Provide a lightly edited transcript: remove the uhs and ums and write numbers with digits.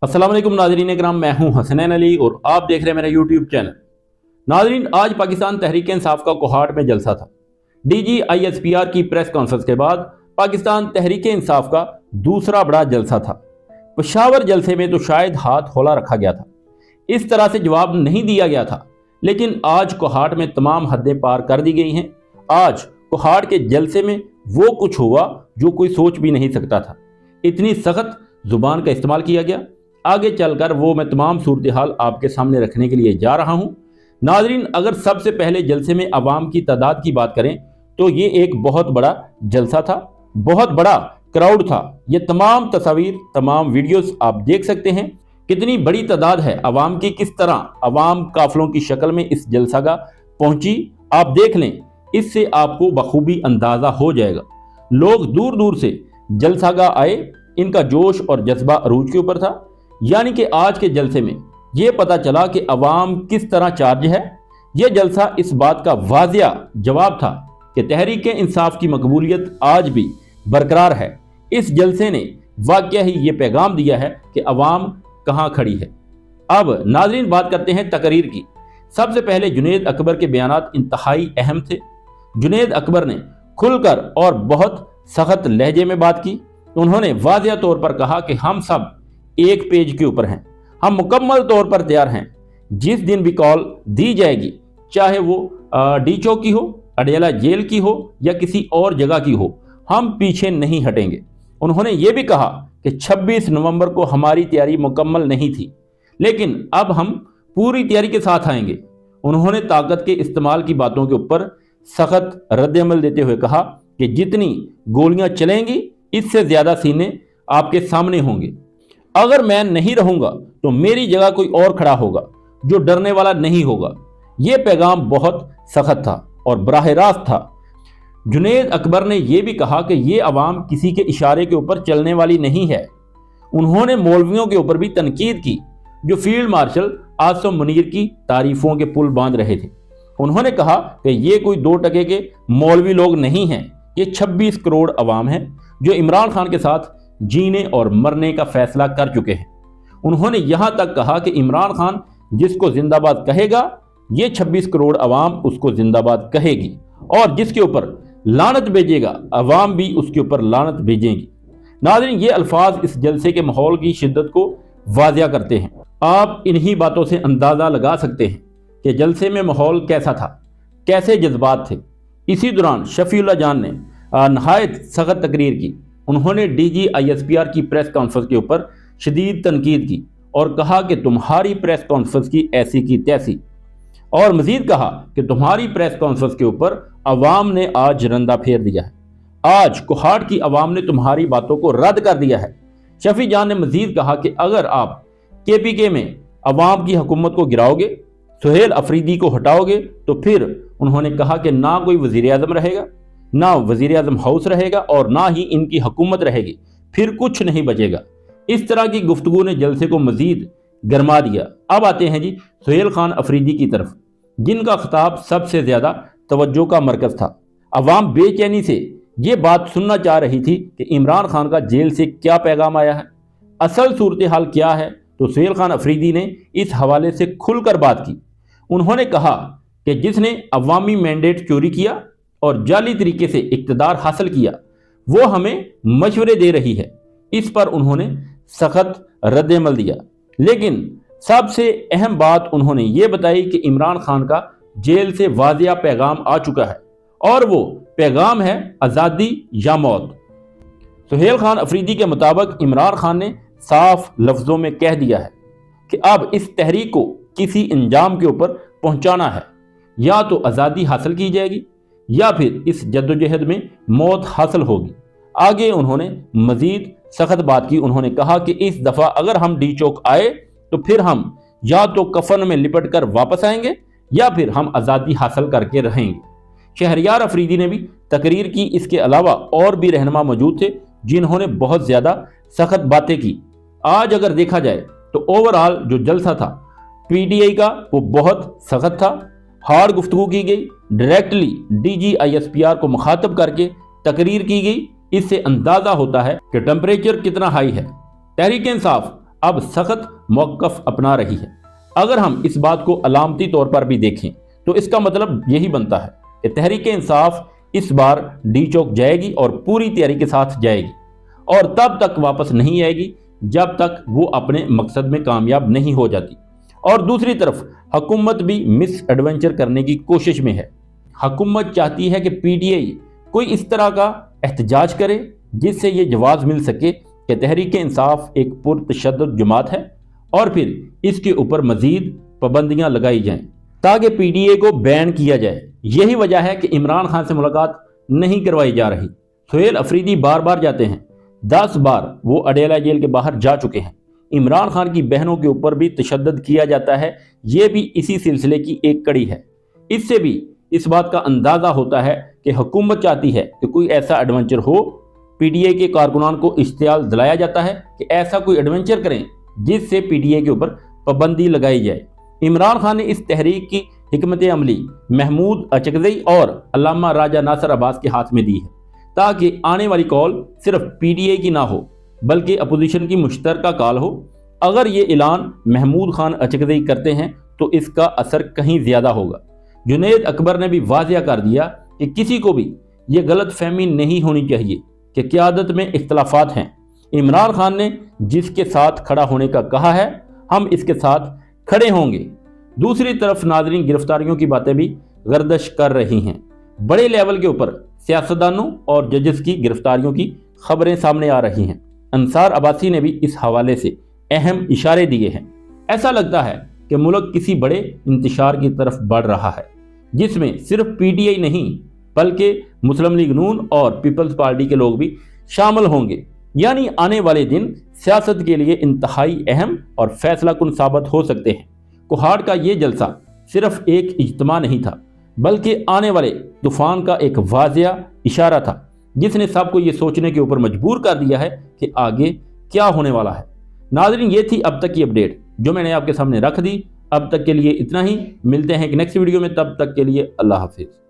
अस्सलाम वालेकुम नाजरीन इकराम, मैं हूं हसनैन अली और आप देख रहे हैं मेरा यूट्यूब चैनल। नाजरीन, आज पाकिस्तान तहरीक इंसाफ का कोहाट में जलसा था। DGISPR की प्रेस कॉन्फ्रेंस के बाद पाकिस्तान तहरीक इंसाफ का दूसरा बड़ा जलसा था। पेशावर जलसे में तो शायद हाथ हौला रखा गया था, इस तरह से जवाब नहीं दिया गया था, लेकिन आज कोहाट में तमाम हदें पार कर दी गई हैं। आज कोहाट के जलसे में वो कुछ हुआ जो कोई सोच भी नहीं सकता था। इतनी सख्त जुबान का इस्तेमाल किया गया। आगे चलकर वो मैं तमाम सूरत हाल आपके सामने रखने के लिए जा रहा हूं। नाजरीन, अगर सबसे पहले जलसे में आवाम की तादाद की बात करें तो ये एक बहुत बड़ा जलसा था, बहुत बड़ा क्राउड था। ये तमाम तस्वीर, तमाम वीडियोस आप देख सकते हैं कितनी बड़ी तादाद है आवाम की, किस तरह आवाम काफिलों की शक्ल में इस जलसागाह पहुंची। आप देख लें, इससे आपको बखूबी अंदाजा हो जाएगा। लोग दूर दूर से जलसागाह आए, इनका जोश और जज्बा अरूज के ऊपर था। यानी कि आज के जलसे में यह पता चला कि अवाम किस तरह चार्ज है। यह जलसा इस बात का वाजिया जवाब था कि तहरीक इंसाफ की मकबूलियत आज भी बरकरार है। इस जलसे ने वाकया ही ये पैगाम दिया है कि अवाम कहाँ खड़ी है। अब नाजरीन, बात करते हैं तकरीर की। सबसे पहले जुनैद अकबर के बयानात इंतहाई अहम थे। जुनैद अकबर ने खुलकर और बहुत सख्त लहजे में बात की। उन्होंने वाजिया तौर पर कहा कि हम सब एक पेज के ऊपर हैं, हम मुकम्मल तौर पर तैयार हैं। जिस दिन भी कॉल दी जाएगी, चाहे वो डी चौक की हो, अडयाला जेल की हो या किसी और जगह की हो, हम पीछे नहीं हटेंगे। उन्होंने ये भी कहा कि 26 नवंबर को हमारी तैयारी मुकम्मल नहीं थी, लेकिन अब हम पूरी तैयारी के साथ आएंगे। उन्होंने ताकत के इस्तेमाल की बातों के ऊपर सख्त रद्द-ए-अमल देते हुए कहा कि जितनी गोलियां चलेंगी, इससे ज़्यादा सीने आपके सामने होंगे। अगर मैं नहीं रहूंगा तो मेरी जगह कोई और खड़ा होगा जो डरने वाला नहीं होगा। यह पैगाम बहुत सख्त था और बराह रास्त था। जुनैद अकबर ने यह भी कहा कि यह अवाम किसी के इशारे के ऊपर चलने वाली नहीं है। उन्होंने मौलवियों के ऊपर भी तनकीद की जो फील्ड मार्शल आसिम मुनीर की तारीफों के पुल बांध रहे थे। उन्होंने कहा कि ये कोई 2 टके के मौलवी लोग नहीं हैं, ये 26 करोड़ अवाम है जो इमरान खान के साथ जीने और मरने का फैसला कर चुके हैं। उन्होंने यहां तक कहा कि इमरान खान जिसको जिंदाबाद कहेगा, ये 26 करोड़ अवाम उसको जिंदाबाद कहेगी, और जिसके ऊपर लानत भेजेगा, अवाम भी उसके ऊपर लानत भेजेगी। नाज़रीन, ये अल्फाज इस जलसे के माहौल की शिद्दत को वाजिया करते हैं। आप इन्हीं बातों से अंदाज़ा लगा सकते हैं कि जलसे में माहौल कैसा था, कैसे जज्बात थे। इसी दौरान शफीउल्लाह जान ने नहायत सख्त तकरीर की। उन्होंने DGISPR की प्रेस कॉन्फ्रेंस के ऊपर शदीद तनकीद की और कहा कि तुम्हारी प्रेस कॉन्फ्रेंस की ऐसी की तैसी, और मजीद कहा कि तुम्हारी प्रेस कॉन्फ्रेंस के ऊपर अवाम ने आज रंदा फेर दिया है। आज कोहाट की अवाम ने तुम्हारी बातों को रद्द कर दिया है। शफी जान ने मजीद कहा कि अगर आप KPK में अवाम की हुकूमत को गिराओगे, सुहेल अफरीदी को हटाओगे, तो फिर उन्होंने कहा कि ना कोई वजीर आज़म रहेगा, ना वजीर आज़म हाउस रहेगा और ना ही इनकी हुकूमत रहेगी, फिर कुछ नहीं बचेगा। इस तरह की गुफ्तगू ने जलसे को मजीद गरमा दिया। अब आते हैं जी सुहेल खान अफरीदी की तरफ, जिनका खिताब सबसे ज़्यादा तवज्जो का मरकज़ था। अवाम बेचैनी से ये बात सुनना चाह रही थी कि इमरान खान का जेल से क्या पैगाम आया है, असल सूरत हाल क्या है। तो सुहेल खान अफरीदी ने इस हवाले से खुलकर बात की। उन्होंने कहा कि जिसने अवामी मैंडेट चोरी किया और जाली तरीके से इक़्तिदार हासिल किया, वो हमें मशवरे दे रही है। इस पर उन्होंने सख्त रद्द-ए-अमल दिया। लेकिन सबसे अहम बात उन्होंने ये बताई कि इमरान खान का जेल से वाजिया पैगाम आ चुका है, और वो पैगाम है आज़ादी या मौत। सुहेल खान अफरीदी के मुताबिक इमरान खान ने साफ लफ्ज़ों में कह दिया है कि अब इस तहरीक को किसी अंजाम के ऊपर पहुंचाना है, या तो आज़ादी हासिल की जाएगी या फिर इस जद्दोजहद में मौत हासिल होगी। आगे उन्होंने मजीद सख्त बात की। उन्होंने कहा कि इस दफ़ा अगर हम डी चौक आए तो फिर हम या तो कफन में लिपट कर वापस आएंगे या फिर हम आज़ादी हासिल करके रहेंगे। शहरियार अफरीदी ने भी तकरीर की। इसके अलावा और भी रहनुमा मौजूद थे जिन्होंने बहुत ज़्यादा सख्त बातें की। आज अगर देखा जाए तो ओवरऑल जो जलसा था PTI का, वो बहुत सख्त था। हार्ड गुफ्तगू की गई, डायरेक्टली DGISPR को मुखातब करके तकरीर की गई। इससे अंदाज़ा होता है कि टेम्परेचर कितना हाई है। तहरीक इंसाफ اب سخت موقف اپنا رہی ہے۔ اگر ہم اس بات کو علامتی طور پر بھی دیکھیں تو اس کا مطلب یہی بنتا ہے کہ تحریک انصاف اس بار ڈی چوک جائے گی اور پوری تیاری کے ساتھ جائے گی، اور تب تک واپس نہیں آئے گی جب تک وہ اپنے مقصد میں کامیاب نہیں ہو جاتی۔ اور دوسری طرف حکومت بھی مس ایڈونچر کرنے کی کوشش میں ہے۔ حکومت چاہتی ہے کہ پی ٹی آئی کوئی اس طرح کا احتجاج کرے جس سے یہ جواز مل سکے کہ تحریک انصاف ایک پرتشدد جماعت ہے، اور پھر اس کے اوپر مزید پابندیاں لگائی جائیں تاکہ پی ٹی آئی کو بین کیا جائے۔ یہی وجہ ہے کہ عمران خان سے ملاقات نہیں کروائی جا رہی۔ سہیل افریدی بار بار جاتے ہیں، 10 بار وہ اڈیالہ جیل کے باہر جا چکے ہیں۔ عمران خان کی بہنوں کے اوپر بھی تشدد کیا جاتا ہے، یہ بھی اسی سلسلے کی ایک کڑی ہے۔ اس سے بھی اس بات کا اندازہ ہوتا ہے کہ حکومت چاہتی ہے کہ کوئی ایسا adventure who. P T I کے کارکنان کو اشتعال دلایا جاتا ہے کہ ایسا کوئی ایڈونچر کریں جس سے پی ٹی آئی کے اوپر پابندی لگائی جائے۔ عمران خان نے اس تحریک کی حکمت عملی محمود اچکزئی اور علامہ راجہ ناصر عباس کے ہاتھ میں دی ہے تاکہ آنے والی کال صرف پی ٹی آئی کی نہ ہو بلکہ اپوزیشن کی مشترکہ کال ہو۔ اگر یہ اعلان محمود خان اچکزئی کرتے ہیں تو اس کا اثر کہیں زیادہ ہوگا۔ جنید اکبر نے بھی واضح کر دیا کہ کسی کو بھی یہ غلط فہمی نہیں ہونی چاہیے کہ قیادت میں اختلافات ہیں۔ عمران خان نے جس کے ساتھ کھڑا ہونے کا کہا ہے، ہم اس کے ساتھ کھڑے ہوں گے۔ دوسری طرف ناظرین، گرفتاریوں کی باتیں بھی گردش کر رہی ہیں۔ بڑے لیول کے اوپر سیاستدانوں اور ججز کی گرفتاریوں کی خبریں سامنے آ رہی ہیں۔ انصار عباسی نے بھی اس حوالے سے اہم اشارے دیے ہیں۔ ایسا لگتا ہے کہ ملک کسی بڑے انتشار کی طرف بڑھ رہا ہے جس میں صرف پی ٹی آئی نہیں بلکہ مسلم لیگ نون اور پیپلز پارٹی کے لوگ بھی شامل ہوں گے۔ یعنی آنے والے دن سیاست کے لیے انتہائی اہم اور فیصلہ کن ثابت ہو سکتے ہیں۔ کوہاٹ کا یہ جلسہ صرف ایک اجتماع نہیں تھا بلکہ آنے والے طوفان کا ایک واضح اشارہ تھا جس نے سب کو یہ سوچنے کے اوپر مجبور کر دیا ہے کہ آگے کیا ہونے والا ہے۔ ناظرین، یہ تھی اب تک کی اپڈیٹ جو میں نے آپ کے سامنے رکھ دی۔ اب تک کے لیے اتنا ہی، ملتے ہیں ایک نیکسٹ ویڈیو میں، تب تک کے لیے اللہ حافظ۔